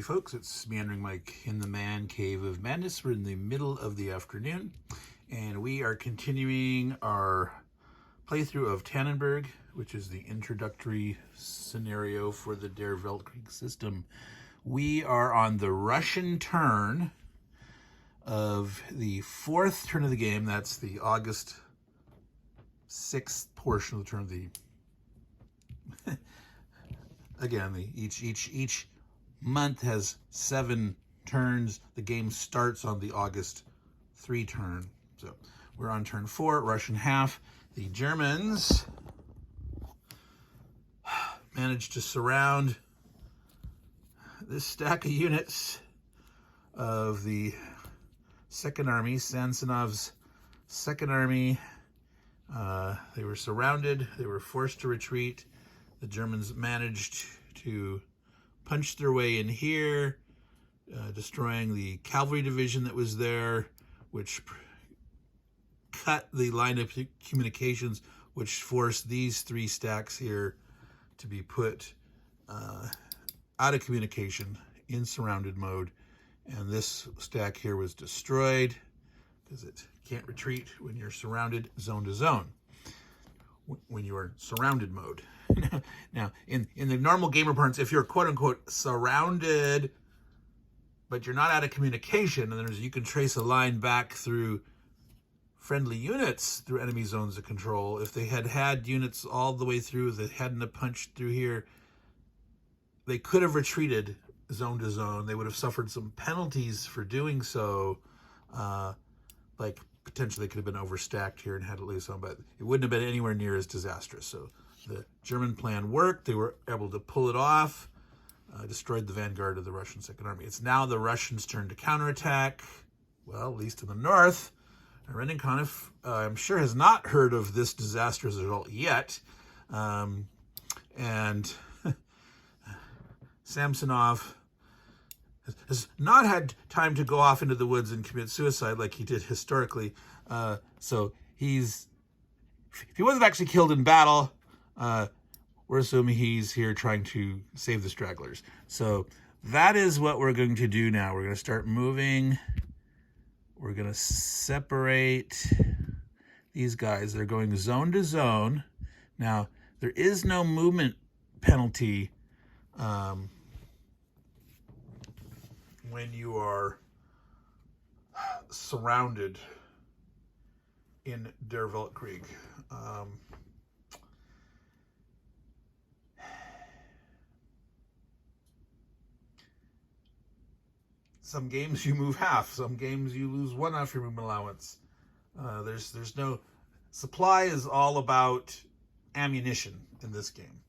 Howdy folks, it's Meandering Mike in the man cave of madness. We're in the middle of the afternoon and we are continuing our playthrough of Tannenberg, which is the introductory scenario for the Der Weltkrieg system. We are on the Russian turn of the fourth turn of the game. That's the August 6th portion of the turn of the again, each month has 7 turns. The game starts on the August 3 turn. So we're on turn 4, Russian half. The Germans managed to surround this stack of units of the Second Army, Samsonov's Second Army. They were surrounded. They were forced to retreat. The Germans managed to punch their way in here, destroying the cavalry division that was there, which cut the line of communications, which forced these 3 stacks here to be put out of communication in surrounded mode. And this stack here was destroyed because it can't retreat when you're surrounded zone to zone, when you are surrounded mode. Now, in the normal gamer parlance, if you're quote-unquote surrounded, but you're not out of communication, and you can trace a line back through friendly units through enemy zones of control. If they had units all the way through that hadn't have punched through here, they could have retreated zone to zone. They would have suffered some penalties for doing so, like potentially they could have been overstacked here and had to lose some, but it wouldn't have been anywhere near as disastrous. So the German plan worked. They were able to pull it off, destroyed the vanguard of the Russian Second Army. It's now the Russians' turn to counterattack, well, at least in the north. Renenkonov, I'm sure, has not heard of this disastrous result yet. And Samsonov has not had time to go off into the woods and commit suicide like he did historically. So if he wasn't actually killed in battle, we're assuming he's here trying to save the stragglers. So that is what we're going to do now. We're going to start moving. We're going to separate these guys. They're going zone to zone. Now, there is no movement penalty when you are surrounded in Der Weltkrieg. Some games you move half, some games you lose 1 off your movement allowance. There's no supply is all about ammunition in this game.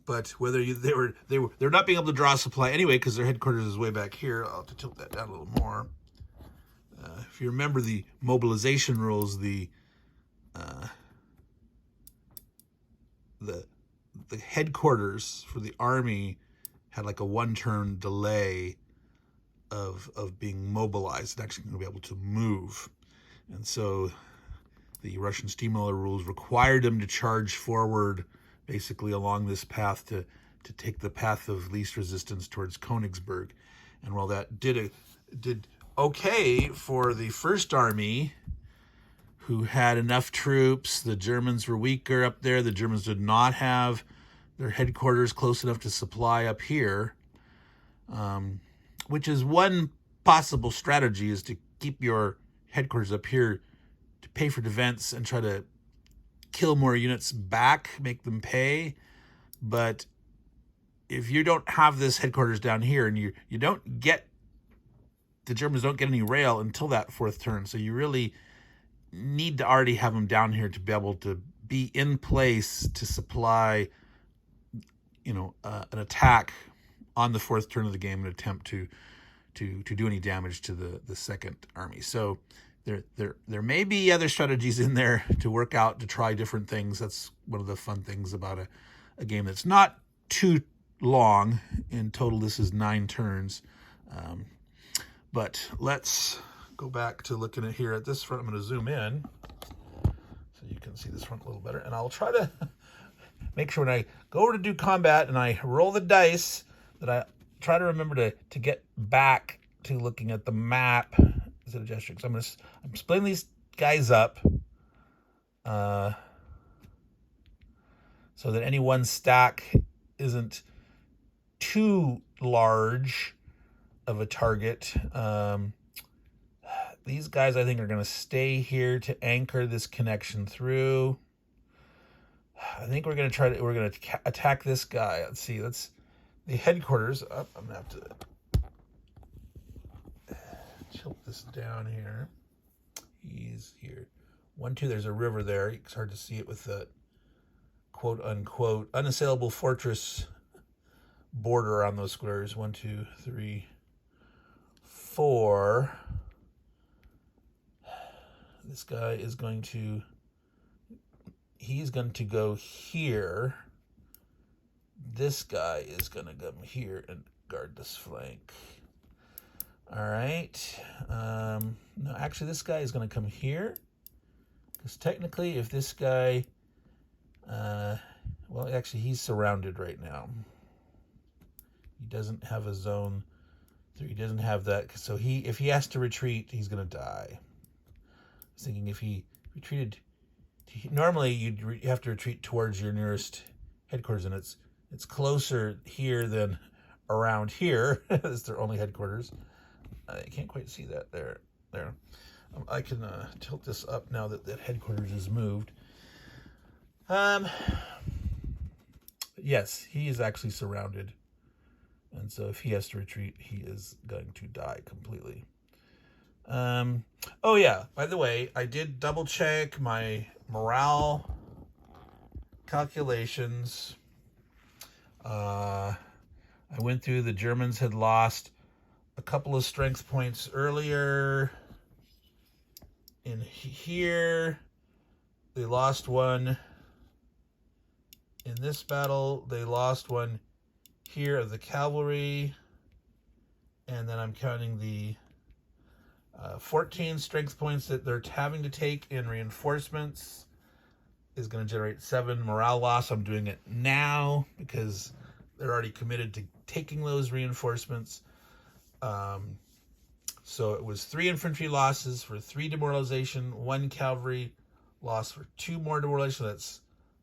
But whether they're not being able to draw supply anyway because their headquarters is way back here. I'll have to tilt that down a little more. If you remember the mobilization rules, the headquarters for the army had like a 1-turn delay of being mobilized and actually going to be able to move. And so the Russian steamroller rules required them to charge forward basically along this path to take the path of least resistance towards Königsberg. And while that did okay for the First Army, who had enough troops, the Germans were weaker up there. The Germans did not have their headquarters close enough to supply up here, which is one possible strategy, is to keep your headquarters up here to pay for defense and try to kill more units back, make them pay. But if you don't have this headquarters down here and you don't get, the Germans don't get any rail until that 4th turn. So you really need to already have them down here to be able to be in place to supply, an attack on the 4th turn of the game, an attempt to do any damage to the Second Army. So there may be other strategies in there to work out, to try different things. That's one of the fun things about a game that's not too long. In total, this is 9 turns. But let's go back to looking at here at this front. I'm going to zoom in so you can see this front a little better. And I'll try to make sure when I go over to do combat and I roll the dice that I try to remember to get back to looking at the map instead of gesturing. So I'm splitting these guys up so that any one stack isn't too large of a target. These guys, I think, are going to stay here to anchor this connection through. I think we're going to attack this guy. Let's see. That's the headquarters. Oh, I'm going to have to tilt this down here. He's here. 1, 2, there's a river there. It's hard to see it with the quote unquote unassailable fortress border on those squares. 1, 2, 3, 4. This guy is going to, he's going to go here. This guy is going to come here and guard this flank. All right. No, actually, this guy is going to come here. Because technically, if this guy, well, actually, he's surrounded right now. He doesn't have a zone. He doesn't have that. So if he has to retreat, he's going to die. I was thinking if he retreated, normally you have to retreat towards your nearest headquarters, and it's closer here than around here. It's their only headquarters. I can't quite see that there. I can tilt this up now that headquarters is moved. Yes, he is actually surrounded. And so if he has to retreat, he is going to die completely. Oh yeah, by the way, I did double check my morale calculations. I went through, the Germans had lost a couple of strength points earlier. In here, they lost one in this battle. They lost one here of the cavalry. And then I'm counting the 14 strength points that they're having to take in reinforcements is going to generate 7 morale loss. I'm doing it now because they're already committed to taking those reinforcements. So it was 3 infantry losses for 3 demoralization, 1 cavalry loss for 2 more demoralization.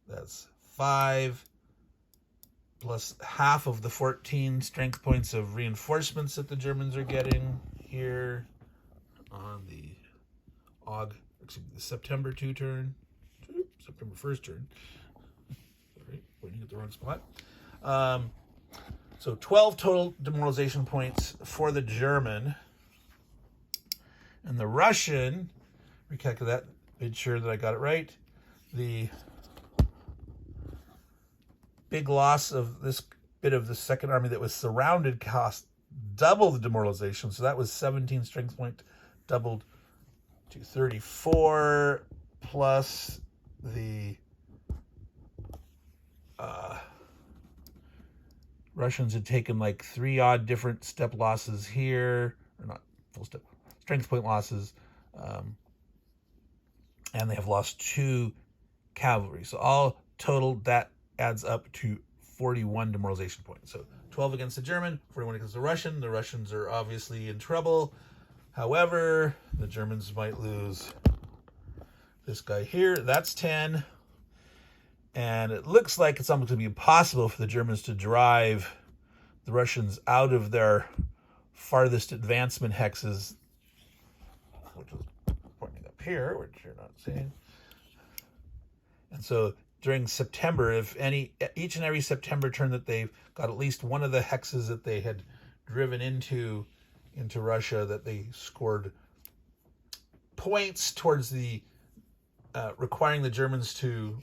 That's 5 plus half of the 14 strength points of reinforcements that the Germans are getting here on the the September 2 turn, September 1st turn. Sorry, pointing at the wrong spot. So 12 total demoralization points for the German. And the Russian, recalculate that, made sure that I got it right. The big loss of this bit of the Second Army that was surrounded cost double the demoralization. So that was 17 strength point, doubled to 34, plus the Russians had taken like 3 odd different step losses here, or not full step, strength point losses, and they have lost 2 cavalry. So all total, that adds up to 41 demoralization points. So 12 against the German, 41 against the Russian. The Russians are obviously in trouble. However, the Germans might lose this guy here. That's 10. And it looks like it's almost going to be impossible for the Germans to drive the Russians out of their farthest advancement hexes, which is pointing up here, which you're not seeing. And so during September, each and every September turn that they've got at least one of the hexes that they had driven into Russia, that they scored points towards the requiring the Germans to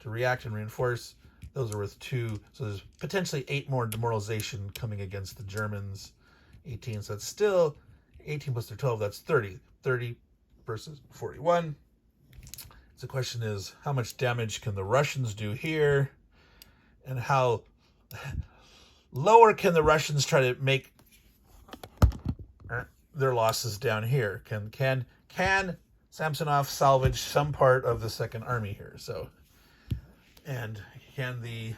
react and reinforce. Those are worth 2. So there's potentially 8 more demoralization coming against the Germans. 18, so that's still 18 plus their 12, that's 30. 30 versus 41. So the question is, how much damage can the Russians do here? And how lower can the Russians try to make their losses down here? Can Samsonov salvage some part of the Second Army here? So And can the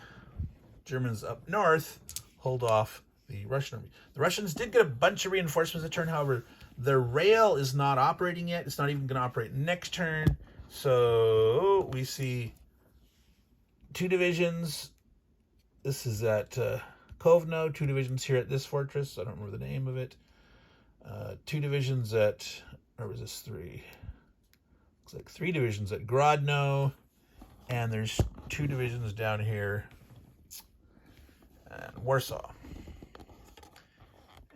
Germans up north hold off the Russian army? The Russians did get a bunch of reinforcements that turn. However, their rail is not operating yet. It's not even going to operate next turn. So we see 2 divisions. This is at Kovno. 2 divisions here at this fortress. I don't remember the name of it. 2 divisions at, or was this 3? Looks like 3 divisions at Grodno. And there's 2 divisions down here at Warsaw.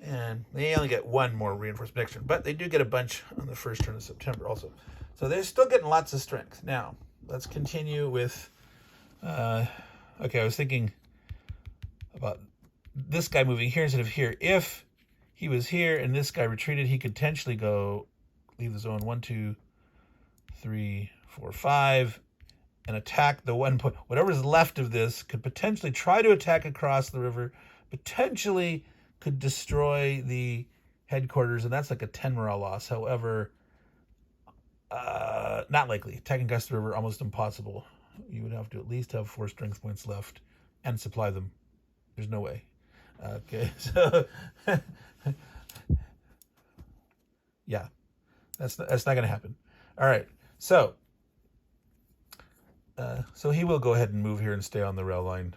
And they only get 1 more reinforcement next turn, but they do get a bunch on the first turn of September also. So they're still getting lots of strength. Now, let's continue with, okay, I was thinking about this guy moving here instead of here. If he was here and this guy retreated, he could potentially go, leave the zone 1, 2, 3, 4, 5, and attack the 1 point. Whatever's left of this could potentially try to attack across the river, potentially could destroy the headquarters, and that's like a 10 morale loss. However, not likely. Attacking across the river, almost impossible. You would have to at least have 4 strength points left and supply them. There's no way. Okay, so yeah, that's not going to happen. All right, so he will go ahead and move here and stay on the rail line.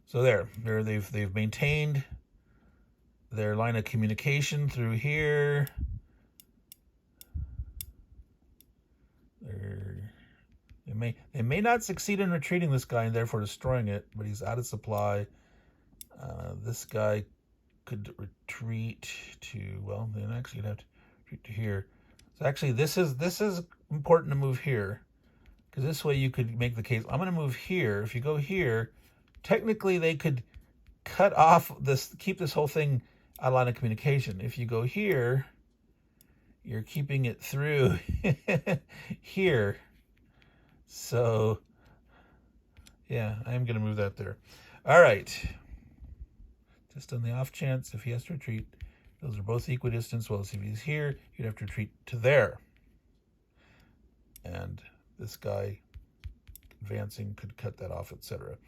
So they've maintained their line of communication through here. They may not succeed in retreating this guy and therefore destroying it, but he's out of supply. This guy could retreat to, well, then actually you'd have to retreat to here. So actually this is important to move here, because this way you could make the case, I'm going to move here. If you go here, technically they could cut off this, keep this whole thing out of line of communication. If you go here, you're keeping it through here. So yeah, I am going to move that there. All right. Just on the off chance, if he has to retreat, those are both equidistant. Well, if he's here, you'd have to retreat to there. And this guy advancing could cut that off, etc.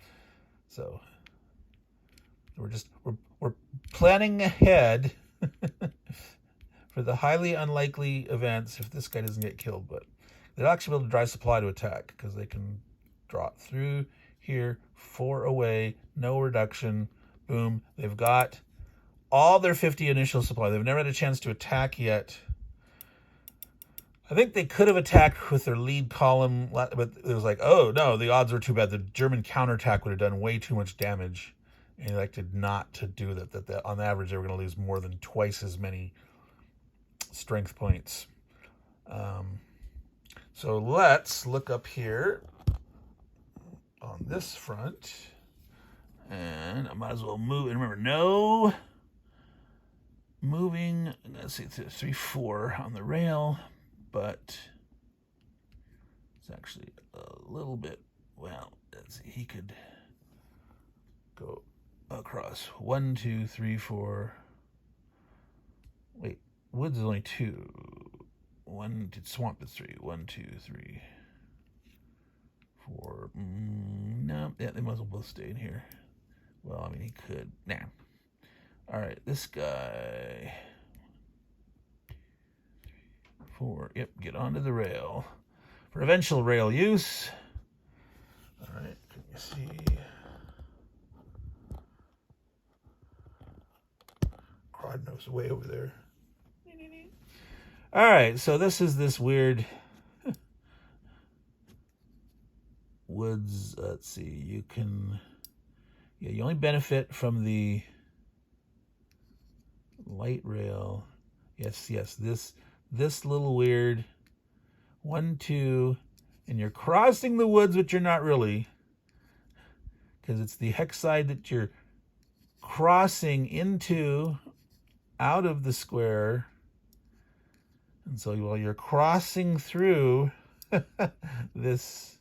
So we're planning ahead for the highly unlikely events if this guy doesn't get killed, but they'll actually be able to drive supply to attack because they can draw it through here, 4 away, no reduction. Boom. They've got all their 50 initial supply. They've never had a chance to attack yet. I think they could have attacked with their lead column, but it was like, oh, no, the odds were too bad. The German counterattack would have done way too much damage. And they elected not to do that. That on average, they were going to lose more than twice as many strength points. So let's look up here on this front. And I might as well move. And remember, no moving, let's see, 3, 4 on the rail, but it's actually a little bit, well, let's see, he could go across 1, 2, 3, 4. Wait, woods is only 2. 1, swamp is 3. 1, 2, 3, 4. No, yeah, they might as well both stay in here. Well, I mean, he could. Nah. All right, this guy. 4. Yep, get onto the rail. For eventual rail use. All right, can you see? Grodno's way over there. All right, so this is this weird woods. Let's see, you can... Yeah, you only benefit from the light rail. Yes, this little weird 1, 2, and you're crossing the woods, but you're not really, because it's the hex side that you're crossing into out of the square. And so while you're crossing through this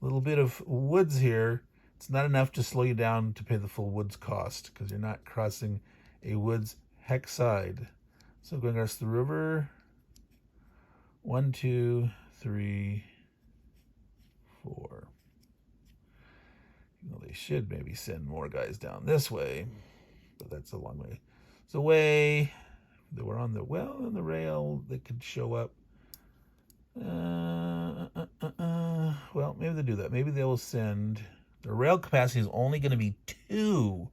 little bit of woods here, it's not enough to slow you down to pay the full woods cost because you're not crossing a woods hex side. So going across the river, 1, 2, 3, 4. They should maybe send more guys down this way, but that's a long way. It's a way that we're on the rail. They could show up. Well, maybe they'll do that. Maybe they will send. The rail capacity is only going to be 2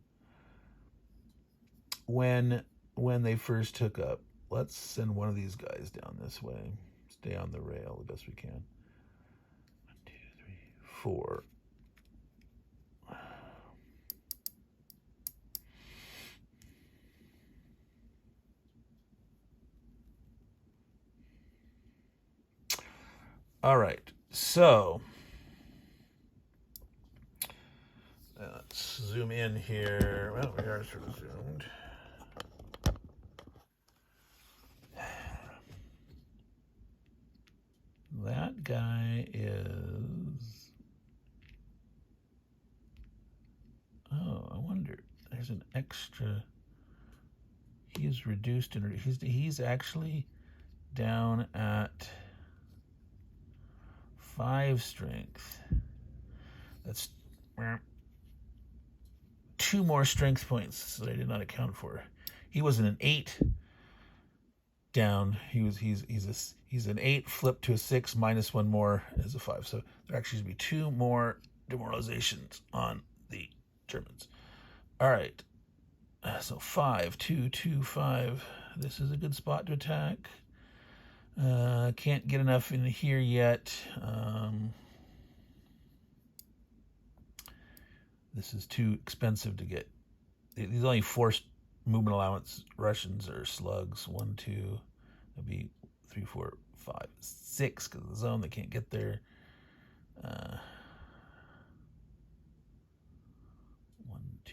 when they first took up. Let's send one of these guys down this way. Stay on the rail the best we can. 1, 2, 3, 4. All right, so let's zoom in here. Well, we are sort of zoomed. That guy is... Oh, I wonder. There's an extra... He's reduced and he's actually down at 5 strength. That's 2 more strength points that I did not account for. He was an 8 down. He's an 8 flipped to a 6 minus 1 more as a 5. So there actually should be 2 more demoralizations on the Germans. All right. So 5, 2, 2, 5. This is a good spot to attack. Can't get enough in here yet. This is too expensive to get. These only 4 movement allowance Russians are slugs. 1, 2, that'd be 3, 4, 5, 6 because of the zone. They can't get there. 1, 2,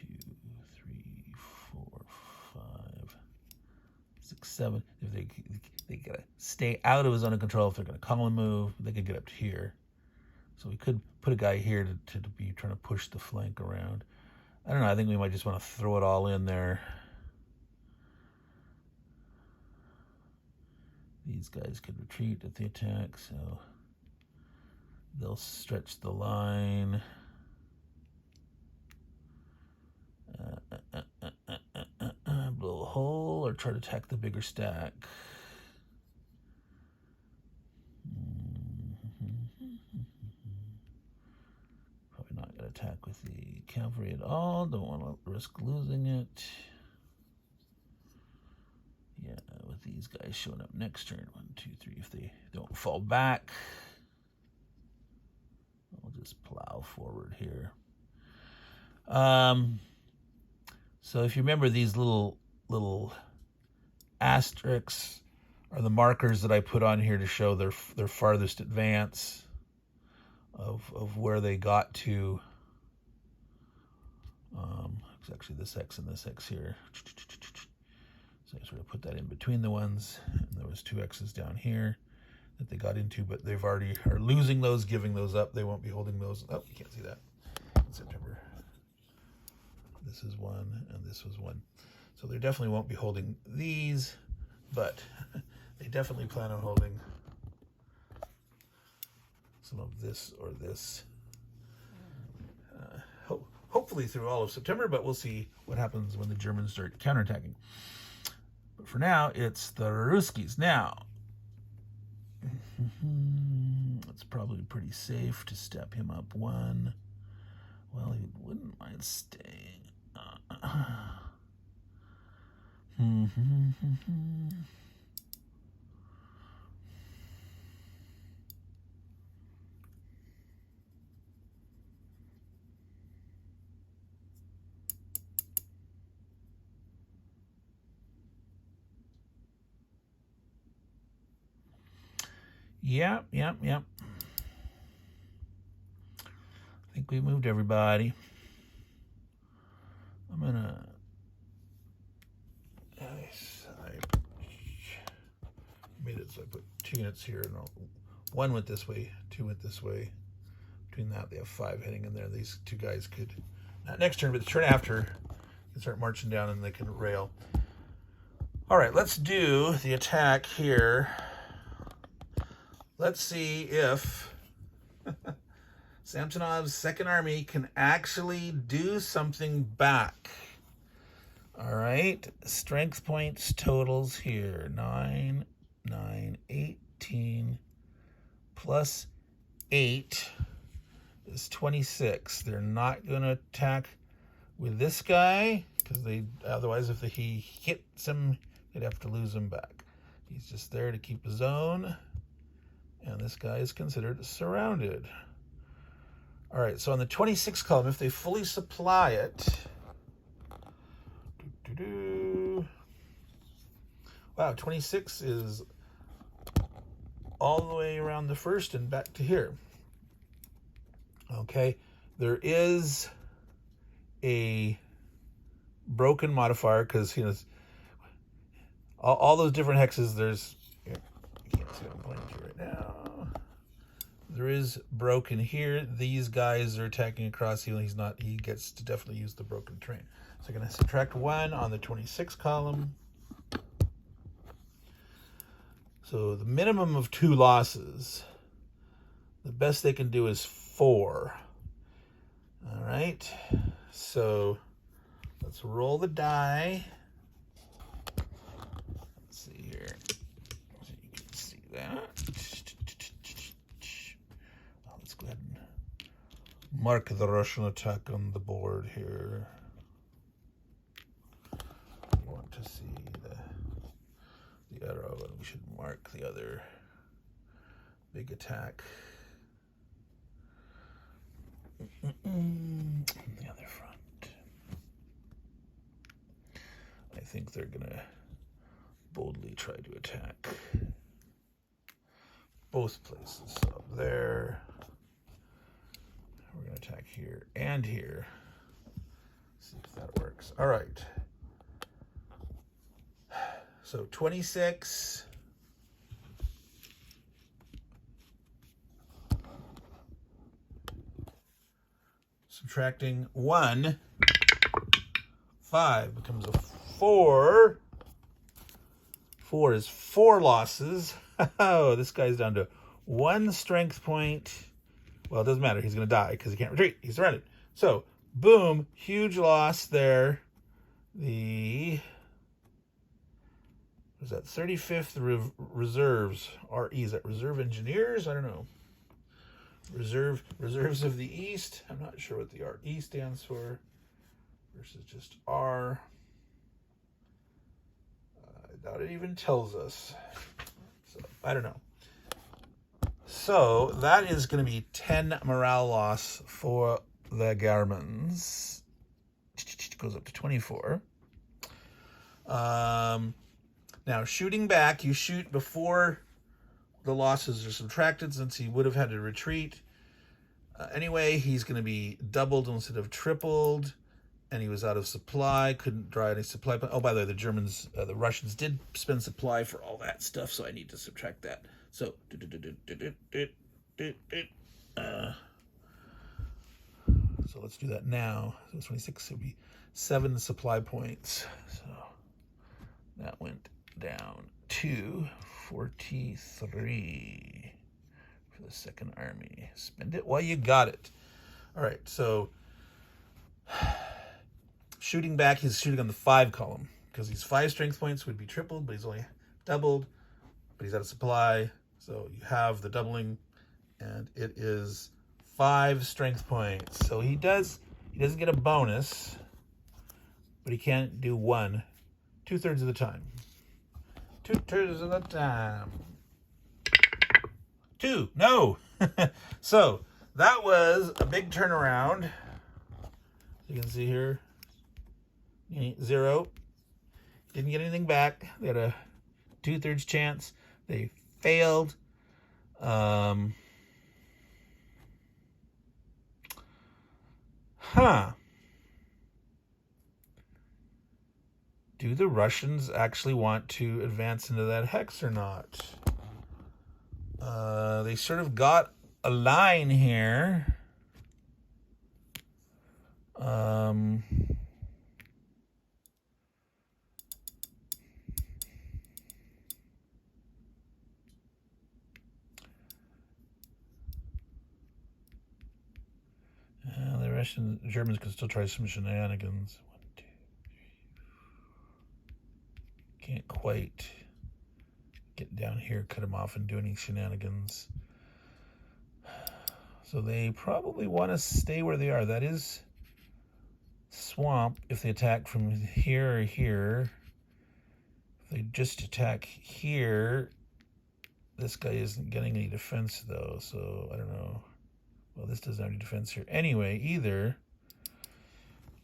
3, 4, 5, 6, 7. If they gotta stay out of his zone of control. If they're gonna column move, they could get up to here. So we could put a guy here to be trying to push the flank around. I don't know. I think we might just want to throw it all in there. These guys could retreat at the attack, so they'll stretch the line. Blow a hole or try to attack the bigger stack. Probably not going to attack with the cavalry at all. Don't want to risk losing it. Yeah, with these guys showing up next turn. 1, 2, 3. If they don't fall back, I'll just plow forward here. So if you remember, these little asterisks are the markers that I put on here to show their farthest advance of where they got to. It's actually this X and this X here. So I sort of put that in between the ones, and there was 2 X's down here that they got into, but they've already are losing those, giving those up. They won't be holding those. Oh, you can't see that. In September. This is 1, and this was 1. So they definitely won't be holding these, but they definitely plan on holding some of this or this. Hopefully through all of September, but we'll see what happens when the Germans start counterattacking. But for now, it's the Ruskies. Now, it's probably pretty safe to step him up 1. Well, he wouldn't mind staying. Yep. I think we moved everybody. I'm gonna. I made it so I put 2 units here, and 1 went this way, 2 went this way. Between that, they have 5 heading in there. These 2 guys could, not next turn, but the turn after, can start marching down and they can rail. All right, let's do the attack here. let's see if Samsonov's Second Army can actually do something back. All right, strength points totals here. 9, 9, 18 plus 8 is 26. They're not going to attack with this guy because otherwise if he hits him, they'd have to lose him back. He's just there to keep his own, and this guy is considered surrounded. All right, so on the 26 column, if they fully supply it, wow, 26 is all the way around the first and back to here. Okay, there is a broken modifier because, you know, all those different hexes, there's, you can't see what I'm pointing to right now. There is broken here. These guys are attacking across healing. He gets to definitely use the broken terrain. So I'm going to subtract 1 on the 26 column. So the minimum of 2 losses. The best they can do is 4. All right. So let's roll the die. Let's see here. So you can see that. Let's go ahead and mark the Russian attack on the board here. You want to see the arrow, and we should mark the other big attack on the other front. I think they're gonna boldly try to attack both places. So up there, we're gonna attack here and here. See if that works. All right. So 26. Subtracting 1, 5 becomes a 4. 4 is 4 losses. Oh, this guy's down to 1 strength point. Well, it doesn't matter. He's going to die because he can't retreat. He's surrounded. So, boom, huge loss there. The, what is that, 35th Reserves, RE, is that Reserve Engineers? I don't know. Reserves of the East. I'm not sure what the RE stands for. Versus just R. I doubt it even tells us. So, I don't know. So, that is going to be 10 morale loss for the Germans. It goes up to 24. Now, shooting back, you shoot before the losses are subtracted, since he would have had to retreat. Anyway, he's going to be doubled instead of tripled, and he was out of supply, couldn't draw any supply. Oh, by the way, the Russians did spend supply for all that stuff, so I need to subtract that. So, so let's do that now. So 26 would be 7 supply points. So that went down to 43 for the Second Army. Spend it while you got it. All right, so shooting back, he's shooting on the 5 column because these 5 strength points would be tripled, but he's only doubled, but he's out of supply. So you have the doubling, and it is 5 strength points. So he doesn't get a bonus, but he can't do 1 2/3 of the time. 2/3 of the time. 2, no. So that was a big turnaround. You can see here, 0. Didn't get anything back. They had a 2/3 chance. They failed. Do the Russians actually want to advance into that hex or not? They sort of got a line here. Germans can still try some shenanigans. 1, 2, 3. Can't quite get down here, cut them off, and do any shenanigans. So they probably want to stay where they are. That is swamp if they attack from here or here. If they just attack here, this guy isn't getting any defense though, so I don't know. Well, this doesn't have any defense here. Anyway, either.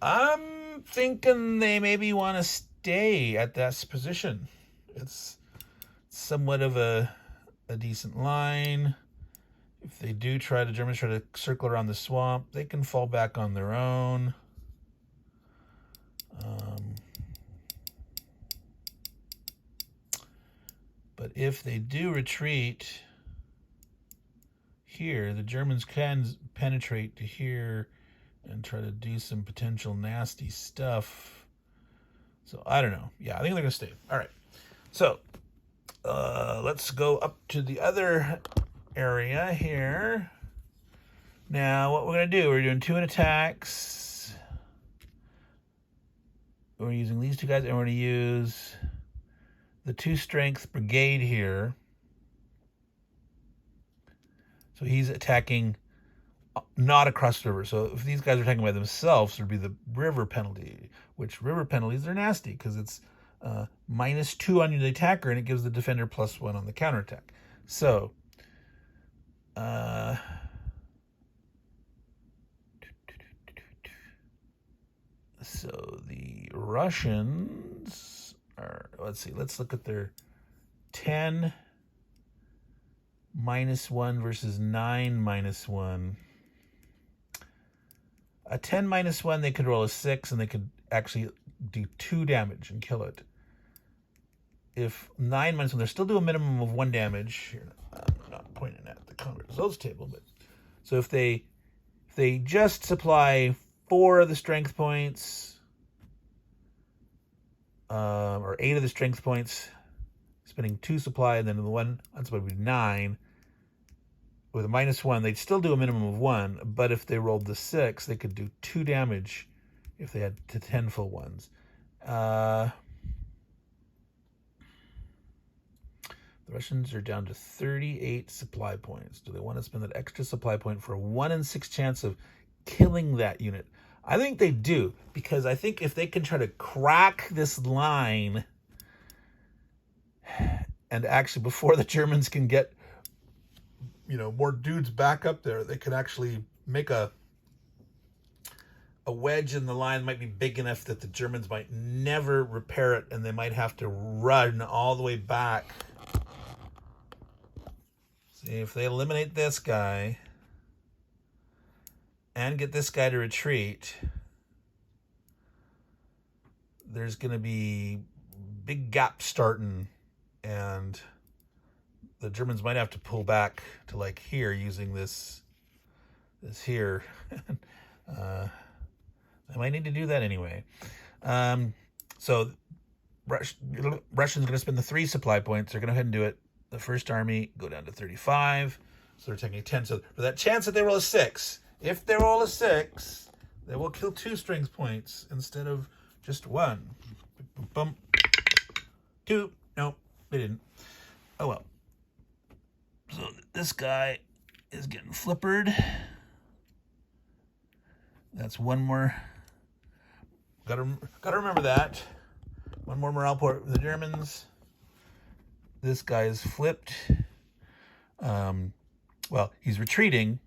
I'm thinking they maybe want to stay at that position. It's somewhat of a decent line. If they do the Germans try to circle around the swamp, they can fall back on their own. But if they do retreat here, the Germans can penetrate to here and try to do some potential nasty stuff. So I don't know. Yeah, I think they're going to stay. All right. So let's go up to the other area here. Now, what we're going to do, we're doing 2 attacks. We're using these 2 guys, and we're going to use the 2 strength brigade here. So he's attacking not across the river. So if these guys are attacking by themselves, there'd be the river penalty, which river penalties are nasty because it's -2 on the attacker, and it gives the defender +1 on the counterattack. So the Russians are, let's look at their 10 -1 versus 9 -1. A 10 -1, they could roll a 6, and they could actually do 2 damage and kill it. If 9 -1, they're still do a minimum of 1 damage. Here, I'm not pointing at the combat results table, but so if they just supply 4 of the strength points, or 8 of the strength points, spending 2 supply, and then the 1, that's what would be 9. With a -1, they'd still do a minimum of 1, but if they rolled the 6, they could do 2 damage if they had 10 full ones. The Russians are down to 38 supply points. Do they want to spend that extra supply point for a 1 in 6 chance of killing that unit? I think they do, because I think if they can try to crack this line, and actually before the Germans can get, more dudes back up there, they could actually make a wedge in the line. Might be big enough that the Germans might never repair it, and they might have to run all the way back. See, if they eliminate this guy and get this guy to retreat, there's going to be big gaps starting, and the Germans might have to pull back to like here using this here. I might need to do that anyway. So Russians are going to spend the 3 supply points. They're going to go ahead and do it. The first army go down to 35. So they're taking 10. So for that chance that they roll a 6, if they roll a 6, they will kill 2 strength points instead of just 1. Bump. 2. Nope, they didn't. Oh well. So this guy is getting flippered. That's 1 more. Gotta remember that. 1 more morale point for the Germans. This guy is flipped. Well, he's retreating,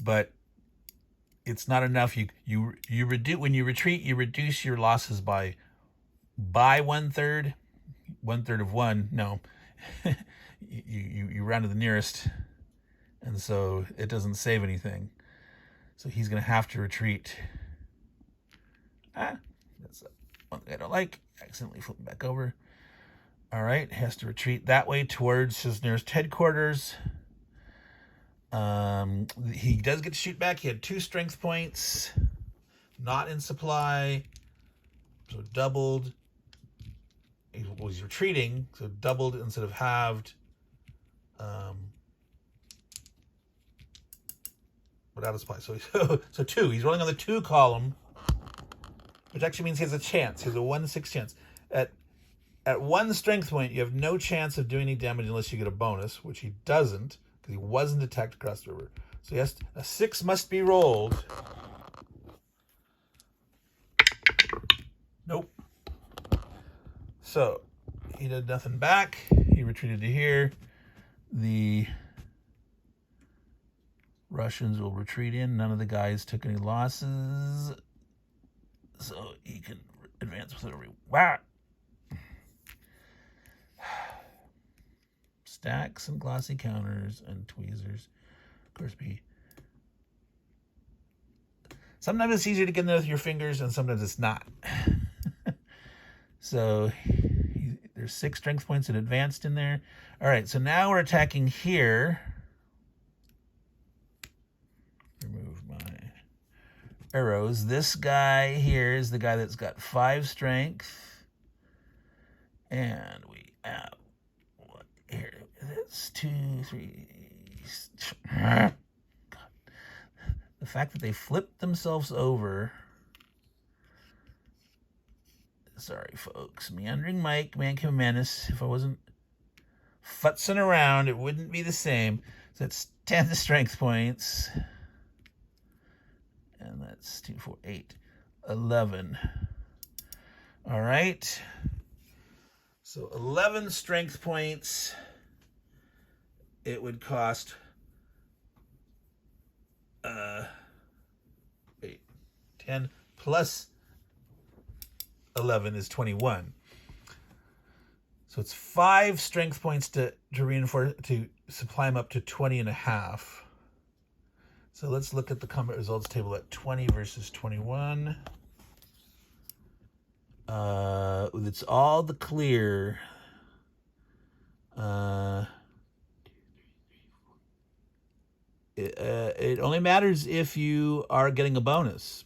but it's not enough. You reduce when you retreat. You reduce your losses by 1/3. 1/3 of 1. No, you round to the nearest, and so it doesn't save anything. So he's going to have to retreat. That's one thing I don't like. Accidentally flipping back over. All right, has to retreat that way towards his nearest headquarters. He does get to shoot back. He had 2 strength points, not in supply, so doubled. He was retreating, so doubled instead of halved. without a supply. So 2. He's rolling on the 2 column, which actually means he has a chance. He has a 1/6 chance. At 1 strength point, you have no chance of doing any damage unless you get a bonus, which he doesn't, because he wasn't attacked across the river. So yes, a 6 must be rolled. Nope. So he did nothing back. He retreated to here. The Russians will retreat in. None of the guys took any losses. So he can advance with a wow. Stacks and glossy counters and tweezers. Of course, sometimes it's easier to get in there with your fingers, and sometimes it's not. So there's 6 strength points that advanced in there. All right, so now we're attacking here. Remove my arrows. This guy here is the guy that's got 5 strength. And we have what here? That's 2, 3. God. The fact that they flipped themselves over. Sorry, folks. Meandering Mike, Man Came a Menace. If I wasn't futzing around, it wouldn't be the same. So that's 10 strength points. And that's 2, 4, 8, 11. All right. So 11 strength points. It would cost 10 plus 11 is 21. So it's 5 strength points to reinforce, to supply him up to 20.5. So let's look at the combat results table at 20 versus 21. It's all the clear. It only matters if you are getting a bonus.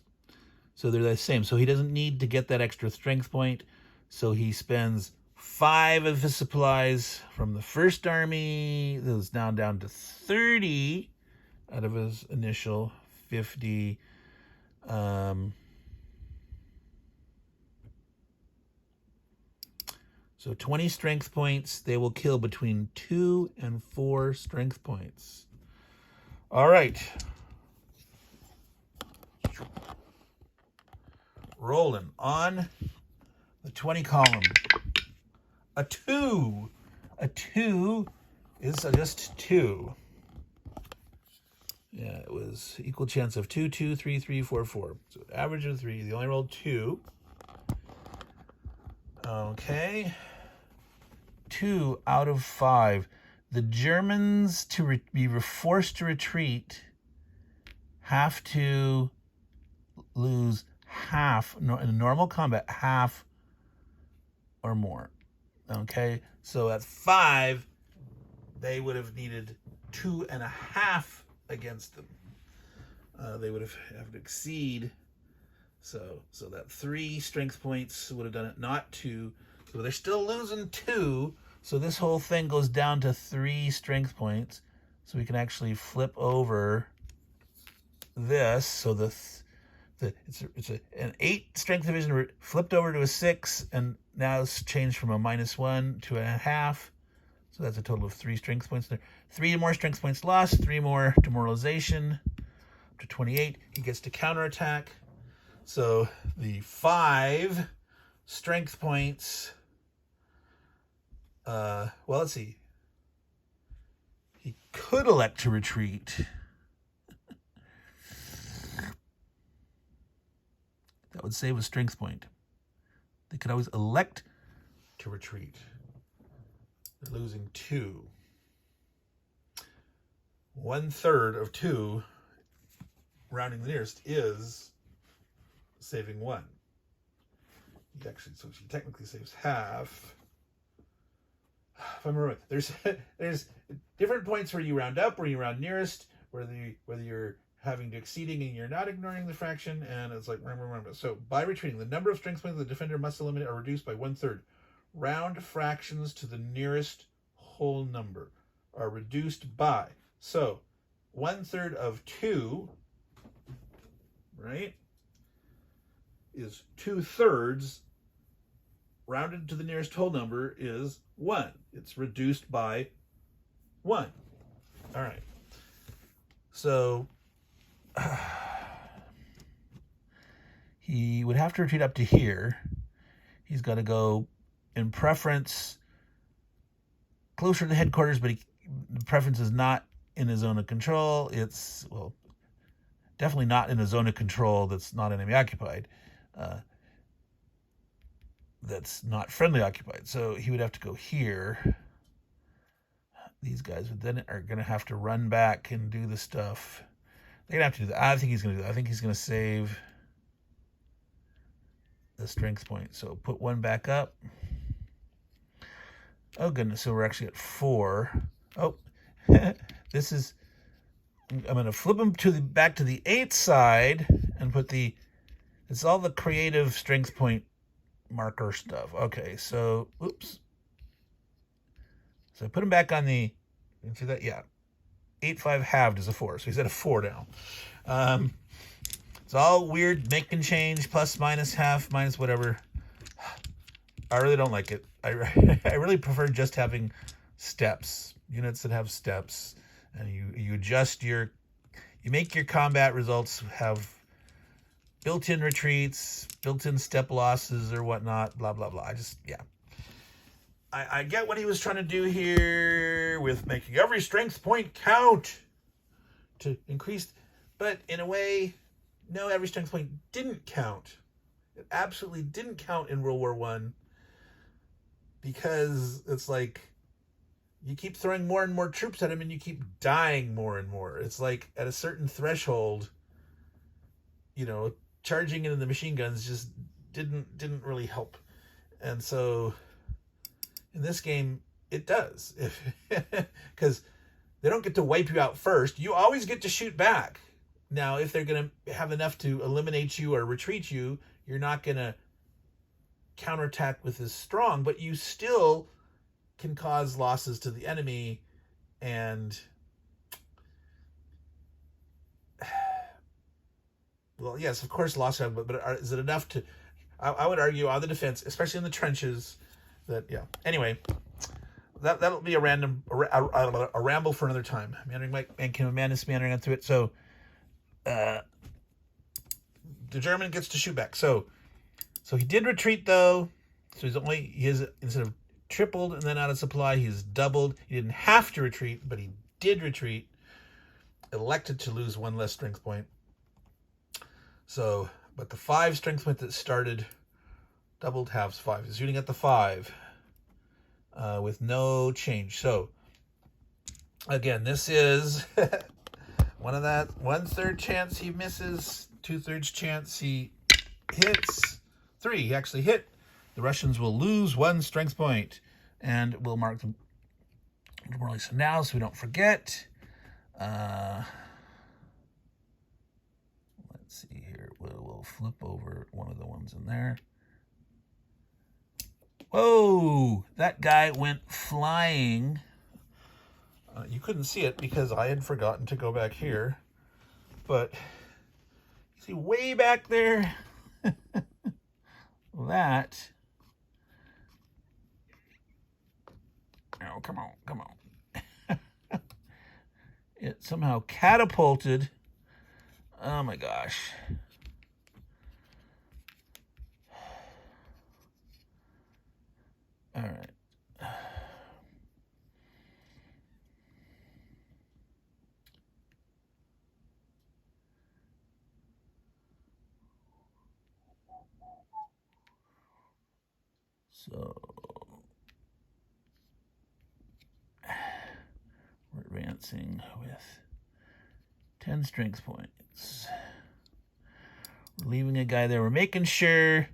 So they're the same. So he doesn't need to get that extra strength point. So he spends 5 of his supplies from the first army. That's now down to 30 out of his initial 50. So 20 strength points. They will kill between 2 and 4 strength points. All right. Rolling on the 20 column. A 2. A 2 is just 2. Yeah, it was equal chance of 2, 2, 3, 3, 4, 4. So average of 3. They only rolled 2. Okay. 2 out of 5. The Germans, to be forced to retreat, have to lose half, in a normal combat, half or more. Okay, so at 5, they would have needed 2.5 against them. They would have to exceed. So that 3 strength points would have done it, not 2. So they're still losing 2. So this whole thing goes down to 3 strength points. So we can actually flip over this. So it's an 8 strength division flipped over to a 6, and now it's changed from a -1 to a half. So that's a total of 3 strength points there. 3 more strength points lost, 3 more demoralization, up to 28. He gets to counterattack. So the 5 strength points. Well, let's see. He could elect to retreat. That would save a strength point. They could always elect to retreat. They're losing 2. 1/3 of 2, rounding the nearest, is saving 1. So she technically saves half. If I'm right, there's different points where you round up, where you round nearest, whether you're having to exceeding and you're not ignoring the fraction, and it's like remember. So by retreating, the number of strength points the defender must eliminate are reduced by 1/3. Round fractions to the nearest whole number are reduced by. So 1/3 of 2 right, is 2/3 rounded to the nearest whole number is 1. It's reduced by 1. All right. So he would have to retreat up to here. He's got to go in preference closer to the headquarters, but the preference is not in a zone of control. It's, well, definitely not in a zone of control that's not enemy occupied. That's not friendly occupied. So he would have to go here. These guys would then are going to have to run back and do the stuff. They're going to have to do that. I think he's going to do that. I think he's going to save the strength point. So put 1 back up. Oh, goodness. So we're actually at 4. Oh, this is... I'm going to flip him to back to the 8th side and put the... It's all the creative strength point marker stuff. Okay, so... Oops. So I put him back on the... You see that? Yeah. 8/5 halved is a 4. So he's at a 4 now. It's all weird, making change, plus, minus, half, minus, whatever. I really don't like it. I really prefer just having steps. Units that have steps. And you adjust your... You make your combat results have built-in retreats, built-in step losses or whatnot, blah, blah, blah. I get what he was trying to do here with making every strength point count to increase, but in a way, no, every strength point didn't count. It absolutely didn't count in World War I, because it's like you keep throwing more and more troops at him and you keep dying more and more. It's like at a certain threshold, charging into the machine guns just didn't really help. And so in this game, it does. Because they don't get to wipe you out first. You always get to shoot back. Now, if they're going to have enough to eliminate you or retreat you, you're not going to counterattack with as strong, but you still can cause losses to the enemy. And, well, yes, of course, loss, but is it enough to... I would argue on the defense, especially in the trenches, that, yeah. Anyway, that'll be a ramble for another time. Meandering Mike and Kim Amandus meandering on through it. So the German gets to shoot back. So he did retreat though. So instead of tripled and then out of supply, he's doubled. He didn't have to retreat, but he did retreat. Elected to lose 1 less strength point. So, but the 5 strength point that started doubled halves 5. He's shooting at the 5 with no change. So, again, this is one of that 1/3 chance he misses, 2/3 chance he hits. 3, he actually hit. The Russians will lose 1 strength point, and we'll mark them more or less now so we don't forget. Let's see here. We'll flip over one of the ones in there. Whoa! That guy went flying. You couldn't see it because I had forgotten to go back here. But, you see way back there? That... Oh, come on. It somehow catapulted. Oh my gosh. All right. So we're advancing with 10 strength points. We're leaving a guy there. We're making sure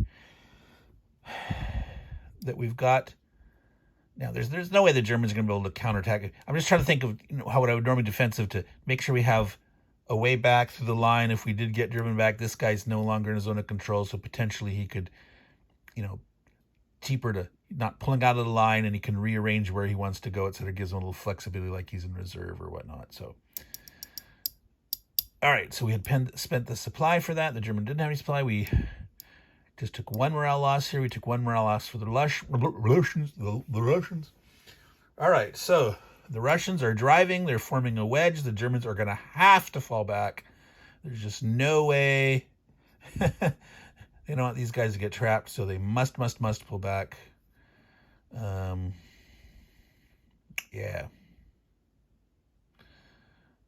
that we've got... Now, there's no way the Germans are going to be able to counterattack it. I'm just trying to think of how I would normally defensive to make sure we have a way back through the line. If we did get driven back, this guy's no longer in a zone of control, so potentially he could, cheaper to not pulling out of the line, and he can rearrange where he wants to go. It sort of gives him a little flexibility like he's in reserve or whatnot. So, All right, so we had spent the supply for that. The German didn't have any supply. We just took one morale loss here. We took one morale loss for the Russians. All right, so the Russians are driving. They're forming a wedge. The Germans are going to have to fall back. There's just no way. They don't want these guys to get trapped, so they must pull back. Yeah.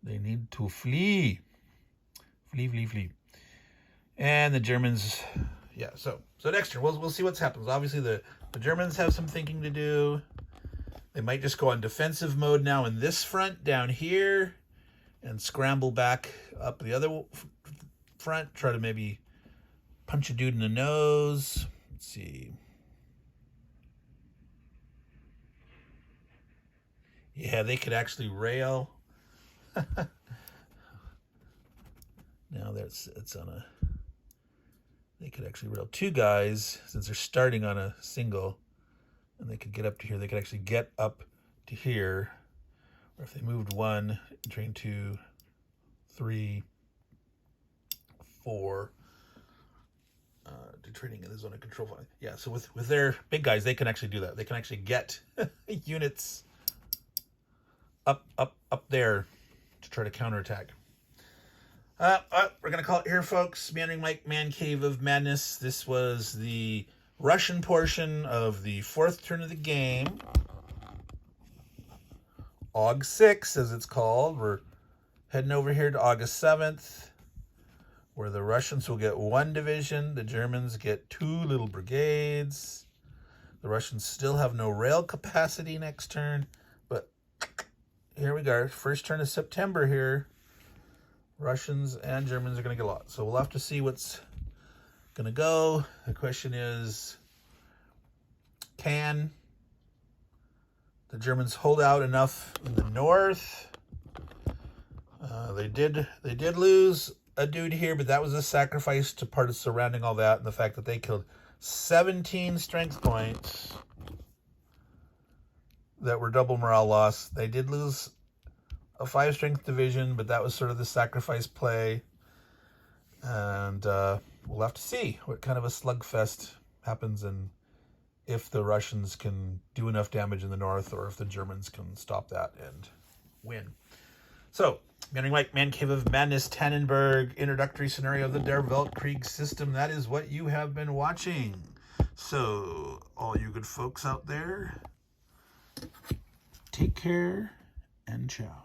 They need to flee. Flee. And the Germans, yeah, so next turn, we'll see what happens. Obviously, the Germans have some thinking to do. They might just go on defensive mode now in this front down here and scramble back up the other front, try to maybe punch a dude in the nose. Let's see. Yeah, they could actually rail. Now it's on a. They could actually rail two guys since they're starting on a single, and they could get up to here. They could actually get up to here, or if they moved one, train 2, 3, 4. Do training in the zone of control. Yeah, so with their big guys, they can actually do that. They can actually get units up there to try to counterattack. We're going to call it here, folks. Meandering Mike, Man Cave of Madness. This was the Russian portion of the 4th turn of the game. Aug 6, as it's called. We're heading over here to August 7th, where the Russians will get 1 division. The Germans get 2 little brigades. The Russians still have no rail capacity next turn, but here we go. First turn of September here. Russians and Germans are going to get a lot. So we'll have to see what's going to go. The question is, can the Germans hold out enough in the north? They did lose a dude here, but that was a sacrifice to part of surrounding all that and the fact that they killed 17 strength points that were double morale loss. They did lose a 5 strength division, but that was sort of the sacrifice play. And we'll have to see what kind of a slugfest happens and if the Russians can do enough damage in the north or if the Germans can stop that and win. So, Meandering Mike, Man Cave of Madness, Tannenberg, Introductory Scenario of the Der Weltkrieg system. That is what you have been watching. So, all you good folks out there, take care and ciao.